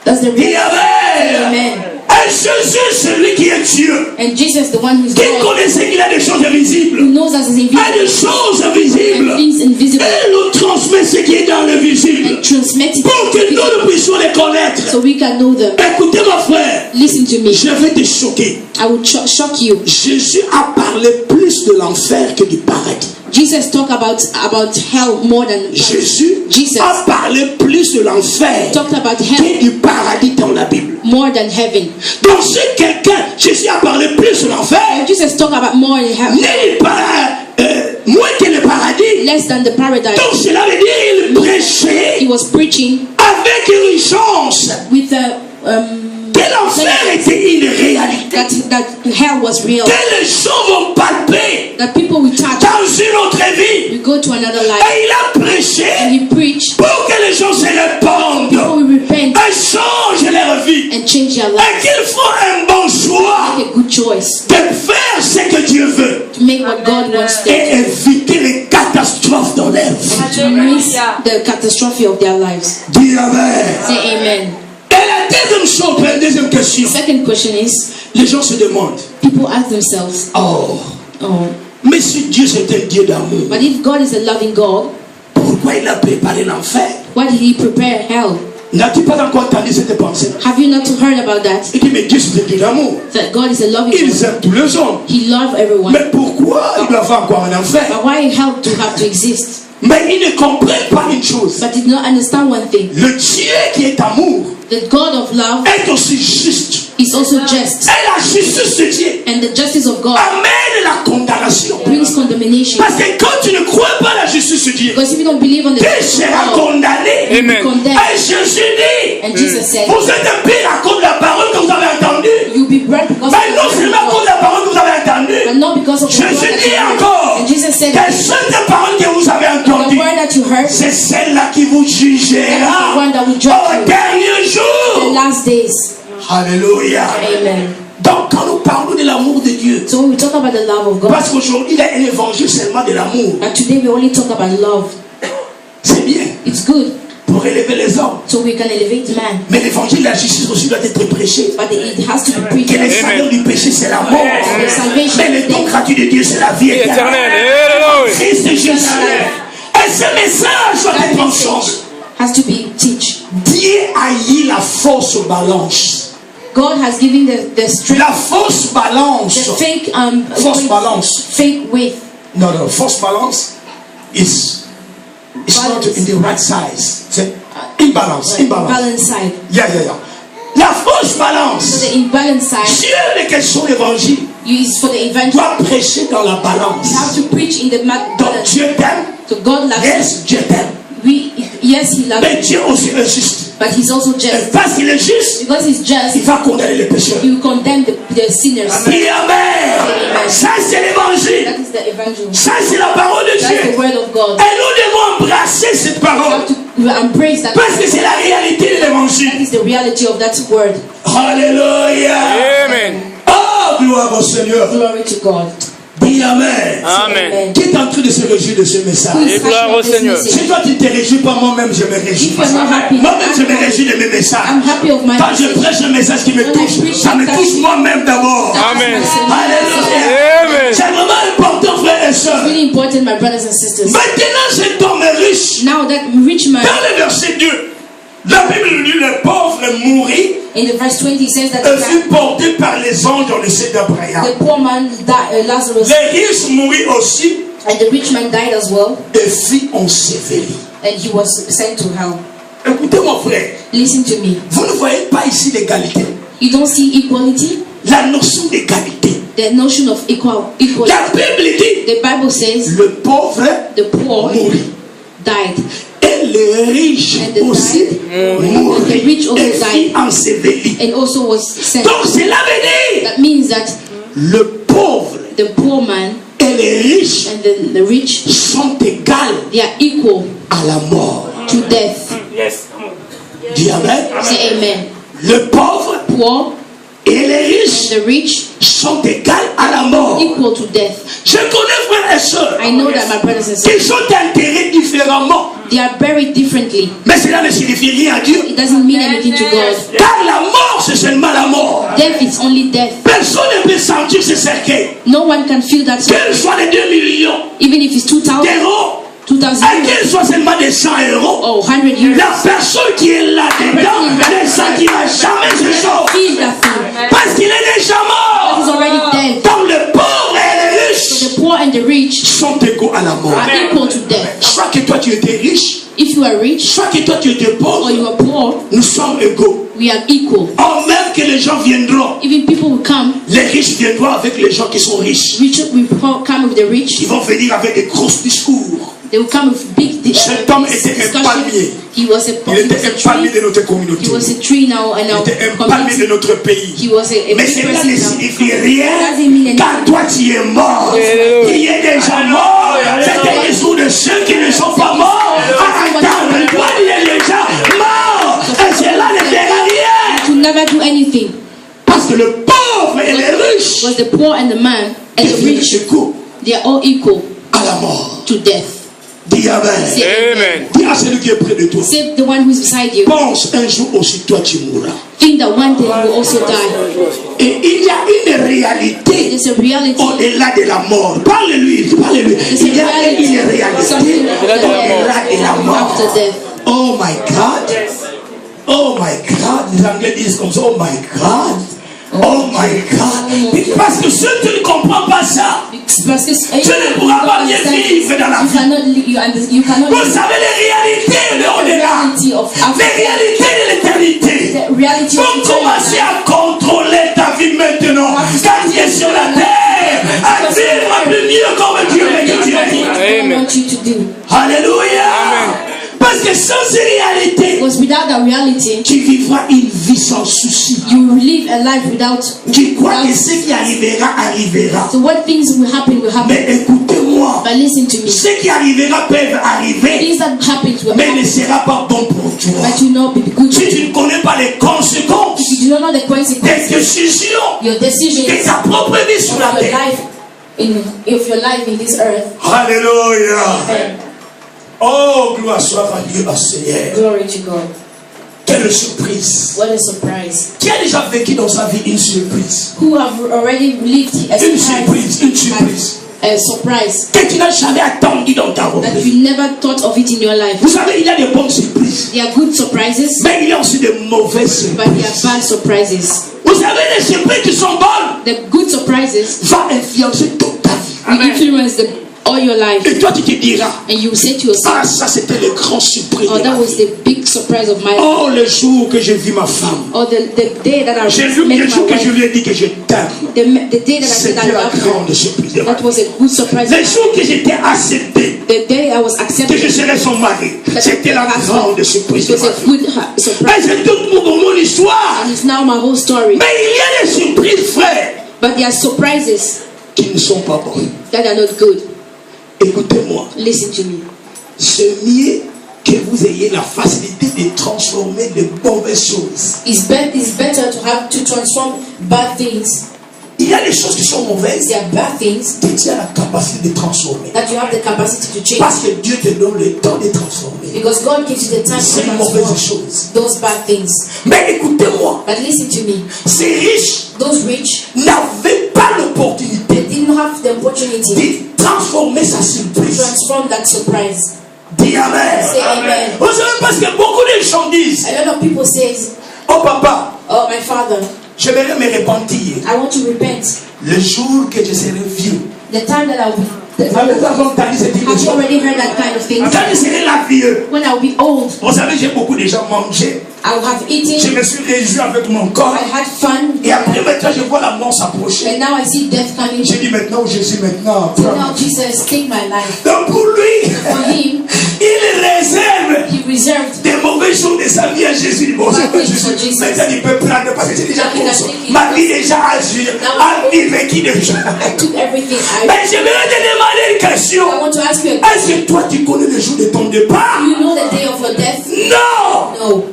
That's the Dis real. Amen. Amen. Et Jésus, celui qui est Dieu, And Jesus, the one who's qui God, connaissait qu'il a des choses who invisibles, knows us as a des invisible choses and invisibles, things invisible, et nous transmet ce qui est dans l'invisible and transmit it pour to que nous people ne puissions les connaître. so we can know them. Écoutez mon frère, Listen to me. je vais te choquer. I will shock you. Jésus a parlé plus de l'enfer que du paradis. Jesus talked about hell more than Jésus Jesus a parlé plus de l'enfer talked about hell que du paradis dans la Bible. more than heaven. Donc si quelqu'un, Jésus a parlé plus de l'enfer, And Jesus talked about more in heaven, moins que le paradis. less than the paradise. Donc cela veut dire qu'il prêchait He was preaching avec une chance with a que l'enfer était une réalité. that hell was real. Que les gens vont palper That people will touch. dans une autre vie. We go to another life. Et il a prêché And he preached. pour que les gens se répandent People will repent et changent leur vie. and change their Et life. qu'ils font un bon choix Make a good choice de faire ce que Dieu veut to make what God wants them et éviter les catastrophes dans leur vie. to miss the catastrophe of their lives. Dis Amen. Say amen. Et la deuxième chose, la deuxième question, Second question is, les gens se demandent, people ask themselves, oh, oh, mais si Dieu c'est un Dieu d'amour, but if God is a loving God, pourquoi il a préparé l'enfer? why did he prepare hell? N'as-tu pas encore entendu cette pensée? Have you not heard about that? Il dit, mais Dieu c'est un Dieu d'amour. That God is a loving Il God. aime tous les hommes. He loves everyone. Mais pourquoi il doit avoir encore un enfer? But why hell to have to exist? Mais ils ne comprennent pas une chose. But did not understand one thing. Le Dieu qui est amour The God of love est aussi juste. is also just. Et la justice de Dieu And the justice of God amène la condamnation. brings condemnation. Parce que quand tu ne crois pas à la justice de Dieu, Because if you don't believe on the tu justice of seras God, condamné. you will be condemned. Et Jésus dit, And Jesus said, vous êtes un pire à cause de la parole que vous avez entendue. you'll be burned because of Mais non seulement à cause de la parole que vous avez entendue, but not because of the word Jésus that dit you heard. encore And Jesus said, que cette parole que vous avez the entendue, word that you heard, c'est celle-là qui vous jugera That is the one that will judge au you. dernier the jour. last days. Alléluia. Amen. Donc quand nous parlons de l'amour de Dieu, So when we talk about the love of God, parce qu'aujourd'hui il y a un évangile seulement de l'amour, and today we only talk about love. c'est bien It's good, pour élever les hommes. so we can elevate man. Mais l'évangile de la justice aussi doit être prêché. But it has to be preached. Que le salaire du péché c'est la mort. The salvation Mais le don is gratuit de Dieu c'est la vie éternelle. Éternel, Alléluia. Christ Jésus. Et ce message doit être ensemble. has to be teach. Dieu a eu la fausse balance. God has given the strength, La fausse balance. the fake Fausse balance. fake weight. No, fausse balance is not in the right size. C'est imbalance. Balance side. Yeah. La fausse So balance. the imbalance side Dieu, les questions d'évangile, is for the evangel. doit prêcher dans la balance. You have to preach in the Donc balance. Dieu t'aime. So God loves us. Yes, Dieu t'aime. Yes, He loves Mais us, Dieu aussi est juste. but He's also Et just. parce qu'il est juste, Because He's just, il va condamner les pécheurs. He will condemn the sinners. Dis Amen. Ça c'est l'évangile. That is the evangel. Ça c'est la parole de That's the Dieu. word of God. Et nous devons embrasser cette We parole. have to embrace that. Parce que c'est la réalité de That l'évangile. is the reality of that word. Alléluia. Amen. Oh, gloire au Seigneur. Glory to God. Dis Amen. Amen. Qui est en train de se réjouir de ce message? Who is Et gloire happy au of this Seigneur. message? Si toi tu ne te réjouis pas, moi-même je me réjouis. If you're not happy, Moi-même je me réjouis de mes messages. I'm happy of my Quand je message. prêche un message qui me touche, ça me touche moi-même d'abord. Amen. Alléluia. Amen. C'est vraiment important, frères et sœurs. It's really important, my brothers and sisters. Maintenant, cet homme est riche. Now that rich man, Dans le verset 2, la Bible nous dit le pauvre mourit in the verse 20, it says that et fut porté par les anges dans le sein d'Abraham. the poor man died, Lazarus, Les riches mourit aussi and the rich man died as well, et fut enseveli. and he was sent to hell. Écoutez mon frère, Listen to me. vous ne voyez pas ici l'égalité. You don't see equality, La notion d'égalité. the notion of equality. La Bible dit, The Bible says le pauvre the poor mourit. died, Et les riches And the aussi and the mourit rich also et fut died. enseveli. and also was sent. Donc cela veut dire, That means that le pauvre the poor man et les riches and the rich, sont égales they are equal à la mort. to death. Yes. Dis amen. Say amen. Le pauvre Poor et les and riches the rich, sont égales à la mort. equal to death. Je connais frères et sœurs I know that my brothers and sisters, qui sont enterrés différemment. they are buried differently. Mais cela ne signifie rien à Dieu. It doesn't mean anything to God. Car la mort, c'est seulement la mort. Death is only death. Personne ne peut sentir ce cercueil. No one can feel that. Quels soient les 2 millions Even if it's 2,000, d'euros, 2,000 et qu'ils soient seulement des 100 euros, or 100 euros, la personne qui est là-dedans ne sentira jamais ce chose. feel that thing. Parce qu'il est déjà That is mort. already dead. Donc le pauvre et les riches So the poor and the rich sont égaux à la mort. are equal to death. Soit que toi tu étais riche, If you are rich soit que toi tu étais or you pauvre, are poor, nous sommes égaux. we are equal. Or même que les gens viendront, Even people will come, les riches viendront avec les gens qui sont riches. rich will come with the rich. Ils vont venir avec des gros discours. They will come with big Cet homme était un palmier. He was a Il était un palmier de notre communauté. He was a tree now and Il now était un palmier de notre pays. he was a Mais big cela person ne now. signifie rien Doesn't mean anything. quand toi tu es mort. Il est déjà mort. C'est un discours de ceux qui ne sont pas morts à entendre. Toi tu es déjà mort. Et cela ne fera rien. To never do anything. Parce que le pauvre et les riches Was the poor and the man and the deviennent rich, égaux they are all equal à la mort. to death. Dis amen. Say Amen. Dis à celui qui est près de toi. Say the one who is beside you. Pense un jour aussi toi tu mourras. Think that one day you will also die. Et il y a une réalité There's a reality. au-delà de la mort. Parle-lui, parle-lui. There's Il y a a reality. une réalité Something au-delà de la mort. after death. Oh my God. Oh my God. Les Anglais disent comme ça. Oh my God. Oh my God. Parce que si tu ne comprends pas ça, Parce que tu ne pourras pas bien vivre dans la you vie. cannot live, you cannot Vous live savez les réalités de the au-delà. reality of Les after réalités de l'éternité. the reality of Faut commencer eternity. à contrôler ta vie maintenant. Quand tu es sur la terre, à vivre un peu mieux comme Dieu veut que tu ailles. I want you to do. Alléluia. Parce que sans ces réalités, Because without that reality, tu vivras une vie sans souci. you will live a life without. Tu crois que ce qui arrivera, arrivera. So what things will happen will happen. Mais écoutez-moi, But listen to me. ce qui arrivera peuvent arriver, Things that happen will mais ne happen, sera pas bon pour toi. but you know be good. Si tu ne connais pas les conséquences If you do not know the des consequences, décisions your decisions de ta propre vie sur of la your terre. life of your life in this earth. Alléluia. Amen. Oh, gloire soit à Dieu, à Seigneur. Glory to God. Quelle surprise. What a surprise. Qui a déjà vécu dans sa vie une surprise? Who have already lived a Une surprise? surprise, une surprise. A surprise Que tu n'as jamais attendu dans ta that vie. you never thought of it in your life. Vous savez, il y a des bonnes surprises, There are good surprises, mais il y a aussi de mauvaises but there are surprises. bad surprises. Vous savez, les surprises qui sont bonnes The good surprises vont influencer toute ta vie. will influence all your life. Et toi, tu te diras, And you will say to yourself, ah, ça c'était le grand surprise oh, de that ma was vie. the big surprise of my life. Oh, le jour que j'ai vu ma femme. Or the day that I J'ai vu met le my jour que je wife. lui ai dit que je t'aime. The day that I said C'était I la love her. grande surprise de ma That vie. was a good surprise. Le jour que j'étais accepté, The day I was que je accepted, serais son mari, c'était la grande surprise it de was ma a vie. good Et surprise. c'est toute mon histoire. And it's now my whole story. Mais il y a des surprises, frères, But there are surprises qui ne sont pas bonnes. that are not good. Écoutez-moi, Listen to me. c'est mieux que vous ayez la facilité de transformer de mauvaises choses. It's better to transform bad things. Il y a des choses qui sont mauvaises There are bad things que tu as la capacité de transformer. that you have the capacity to change. Parce que Dieu te donne le temps de transformer Because God gives you the time to ces mauvaises transform choses. those bad things. Mais écoutez-moi, But listen to me. ces riches Those rich, n'avaient pas l'opportunité they didn't have the opportunity de transformer sa to surprise. transform that surprise. Dis Amen. Say amen. Vous savez, parce que beaucoup de gens disent, A lot of people say, oh papa, oh my father, j'aimerais me repentir I want to repent. le jour que je serai vieux. The time that I'll be, Vous avez entendu cette have you question? already heard that kind of thing? Quand je serai là vieux, When I'll be old, vous savez, j'ai beaucoup déjà mangé. I'll have Je eaten, me suis réjoui avec mon corps. I had fun, Et après, maintenant, je vois la mort s'approcher. and now I see death coming. J'ai dit maintenant, Jésus, maintenant. So now Jesus, take my life. Donc pour lui, For him, il réserve he reserved des mauvaises choses, des sa vie à Jésus. Bon, c'est pas Jésus. Maintenant, il peut prendre parce que c'est déjà pour ma vie déjà à Jésus. À vivre qui déjà. Mais je vais te demander une question. Est-ce que toi, tu connais le jour de ton départ? You know the day of your death? Non. No.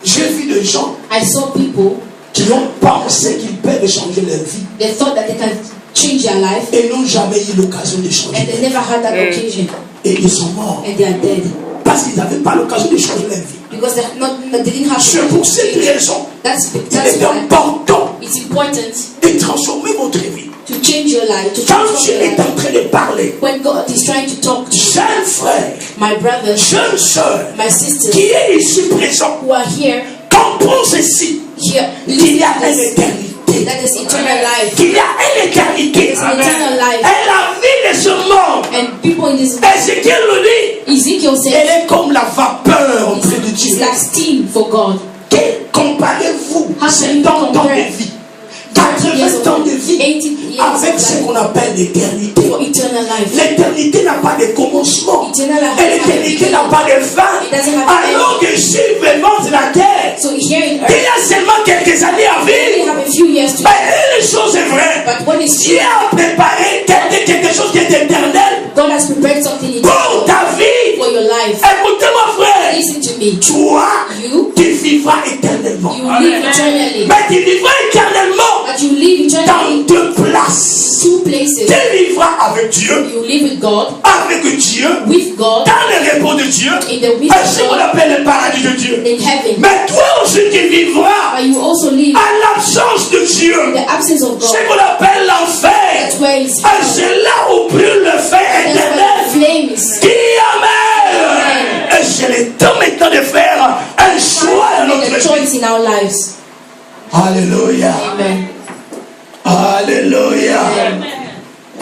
J'ai vu des gens I saw people qui ont pensé qu'ils peuvent changer leur vie they thought that they can change their life et n'ont jamais eu l'occasion de changer. and they never had that occasion Et ils sont morts and they are dead parce qu'ils n'avaient pas l'occasion de changer leur vie. because they didn't have C'est pour cette raison That's il est why important it's important de transformer votre vie. to change your life, to Quand transform Dieu your est life. en train de parler, When God is trying to talk to you, jeune frère, my brothers, jeune soeur, my sisters qui est ici présent, who are here, comprends ceci, here, qu'il y a une listen to this. éternité. That is eternal life. Qu'il y a une éternité. There's an eternal life. Et la vie de ce monde, And people in this Ézéchiel le dit, Ezekiel elle says est comme la vapeur auprès de Dieu. it's like steam for God. Comparez-vous How can 70 you ans de compare vie, 80 ans de vie 80 years avec of ce life qu'on appelle l'éternité. for eternal life? L'éternité n'a pas de commencement. Eternal life Et l'éternité n'a pas de fin. It doesn't have an Alors que Jésus invente la terre, So here in il earth, y a seulement quelques années à we vivre. have a few years to Mais une chose est vraie. but what is Dieu a préparé quelque chose qui est éternel God has prepared something pour eternal ta vie. for your life. Écoutez-moi, frère. Listen to me. Toi, You, tu vivras éternellement. you live eternally. Mais tu vivras éternellement But you live dans eternally deux places. two places. Tu vivras avec Dieu, You live with God, avec Dieu, with God, dans le repos de Dieu, in the et wisdom ce of qu'on God, appelle le paradis de Dieu. in heaven. Mais toi aussi, tu vivras But you also live à l'absence de Dieu, in the absence of God. ce qu'on appelle l'enfer. That's where it's Et c'est là où brûle le feu That's where éternel. the flames. Dis Amen. Et c'est le temps maintenant de faire un choix dans Make a notre vie. choice in our lives. Alléluia. Amen. Alléluia.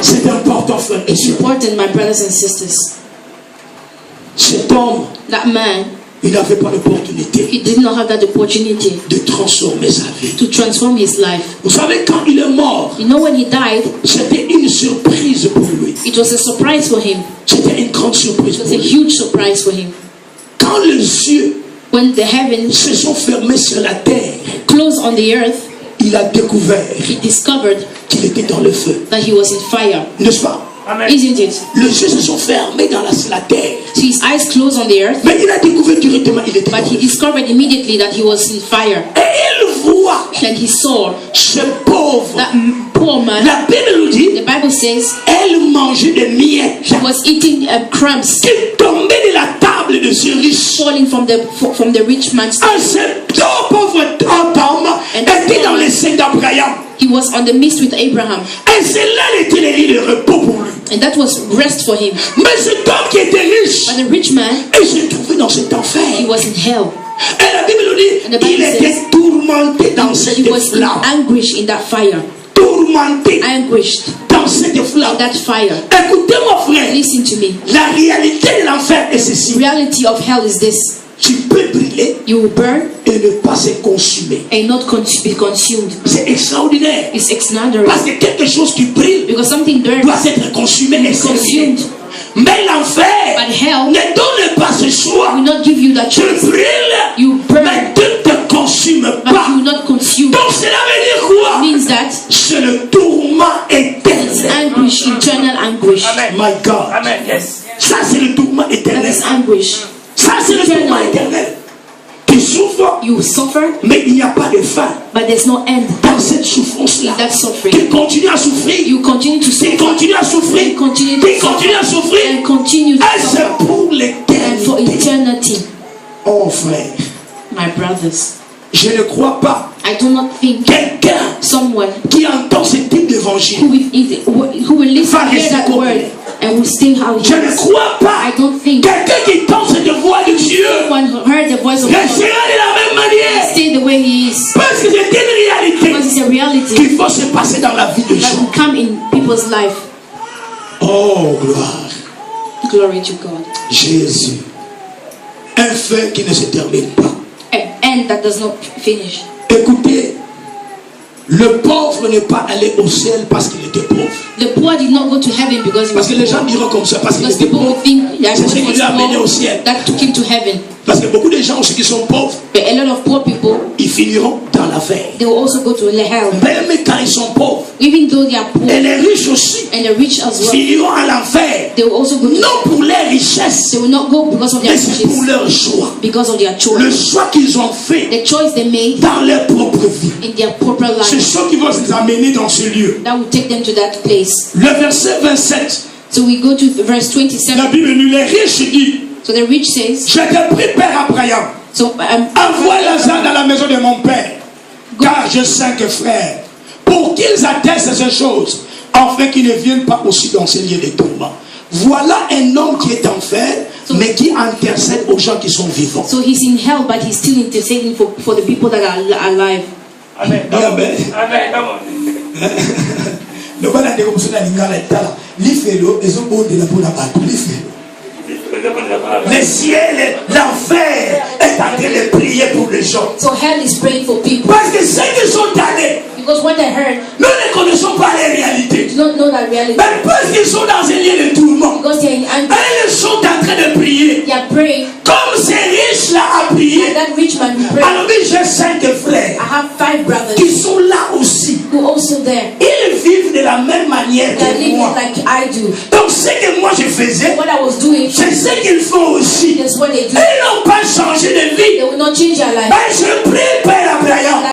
C'est important, frère et It's sœurs. important, my brothers and sisters. Cet homme, That man, il n'avait pas l'opportunité he did not have that opportunity de transformer sa vie. to transform his life. Vous savez, quand il est mort, You know, when he died, c'était une surprise pour lui. it was a surprise for him. C'était une grande surprise It pour was a lui. huge surprise for him. Quand les yeux When the heavens se sont fermés sur la terre, closed on the earth, il a découvert he discovered qu'il était dans le feu. that he was in fire. N'est-ce pas? Isn't it? Les yeux se sont fermés dans la terre. So his eyes closed on the earth, Mais il a découvert directement qu'il était dans but he le feu. discovered immediately that he was in fire. Et il voit And he saw ce pauvre. that poor man. La Bible nous dit, The Bible says elle mangeait des miettes he was eating crumbs qui tombaient de la table de ce riche. falling from the rich man's Un table. ce pauvre homme était dans les seins d'Abraham. He was on the midst with Abraham, Et c'est là l'éternité de repos pour lui. and that was rest for him. Mais cet homme qui était riche, But the rich man, il se trouvait dans cet he enfer. was in hell. Et la Bible nous And the dit, Bible il était says tourmenté dans cette He was in flamme. anguish in that fire. Tourmenté Anguished dans cette flamme. in that fire. Écoutez-moi, frère. Listen to me. La réalité de l'enfer est ceci. The reality of hell is this: Tu peux brûler you will burn et ne pas se consumer. and not be consumed. C'est extraordinaire. It's extraordinary Parce que quelque chose qui brille because something dirty doit être consumé et servi. consumed. Mais l'enfer But hell ne donne pas ce choix. will not give you that Tu choice. brûles, You burn, mais tu ne te consumes but pas. you will not consume. Donc cela veut dire quoi? Means that C'est le tourment it's éternel. anguish, eternal anguish. My God. Amen. Yes. Ça c'est le tourment That éternel. is anguish. Ça c'est le tourment éternel. Tu souffres, You suffer, mais il n'y a pas de fin but there's no end dans cette souffrance-là. in that suffering. Tu continues à souffrir. You continue to Tu suffer continues à souffrir. and continue Tu to continues à suffer souffrir. and continue to Et suffer. c'est pour And for l'éternité. eternity, Oh frère, my brothers, je ne crois pas I do not think quelqu'un someone qui entend ce type d'évangile. who will listen, Va hear rester that comme word lui. and will stay how he Je ne is. crois pas I don't think quelqu'un qui entend cette voix de Dieu someone who heard the voice of God restera de la même manière. stay the way he is, Parce que c'est une réalité because it's a reality qu'il faut se passer dans la vie de that gens. will come in people's life. Oh gloire. Glory to God. Jésus. Un fait qui ne se termine pas. An end that does not finish. Écoutez, Le pauvre n'est pas allé au ciel parce qu'il était pauvre. The poor did not go to heaven because he was Parce que les gens poor. diront comme ça, parce qu'il Because était people pauvre. would think that C'est ce qui he lui a amené au was ciel. poor, that took him to heaven. Parce que beaucoup de gens aussi qui sont pauvres, But a lot of poor people, ils finiront dans l'enfer. they will also go to hell. Même quand ils sont pauvres, Even though they are poor et les riches aussi, and the rich as well, finiront à l'enfer. they will also go to Non pour les richesses, They will not go because of their mais c'est pour riches, leur choix. because of their Le choice. choix qu'ils ont fait The choice they made dans leur propre vie. in their proper C'est life ce qui va les amener dans ce lieu. that will take them to that place. Le verset 27, So we go to verse la 27. Bible nous, les riches dit, So the rich says, je t'ai pris Père Abraham, envoie Lazare dans la maison de mon Père, car j'ai 5 frères, pour qu'ils attestent ces choses, afin qu'ils ne viennent pas aussi dans ces lieux de tourment. Voilà un homme qui est en fer, mais qui intercède aux gens qui sont vivants. so he's in hell, but he's still interceding for the people that are alive. Amen. Amen. Amen. Come on. Lokola ndeko musuna lingala etala lifelo ezobondela mpona bato lifelo. Le ciel, l'enfer est en train de prier pour les gens. So hell is praying for people Parce que ceux qui sont allés, because what they heard, nous ne connaissons pas les réalités. do not know that reality. Mais parce qu'ils sont dans un lieu de tourment, Because they are in anger, et ils sont en train de prier. they are praying. Comme ces riches-là a prié. And that rich man will pray. Alors oui, j'ai 5 I frères have 5 brothers qui sont là aussi. who also there. Ils vivent de la même manière They are que living moi. like I do. Donc ce que moi je faisais, What I was doing, c'est ce qu'ils font aussi. that's what they do. Ils n'ont pas changé.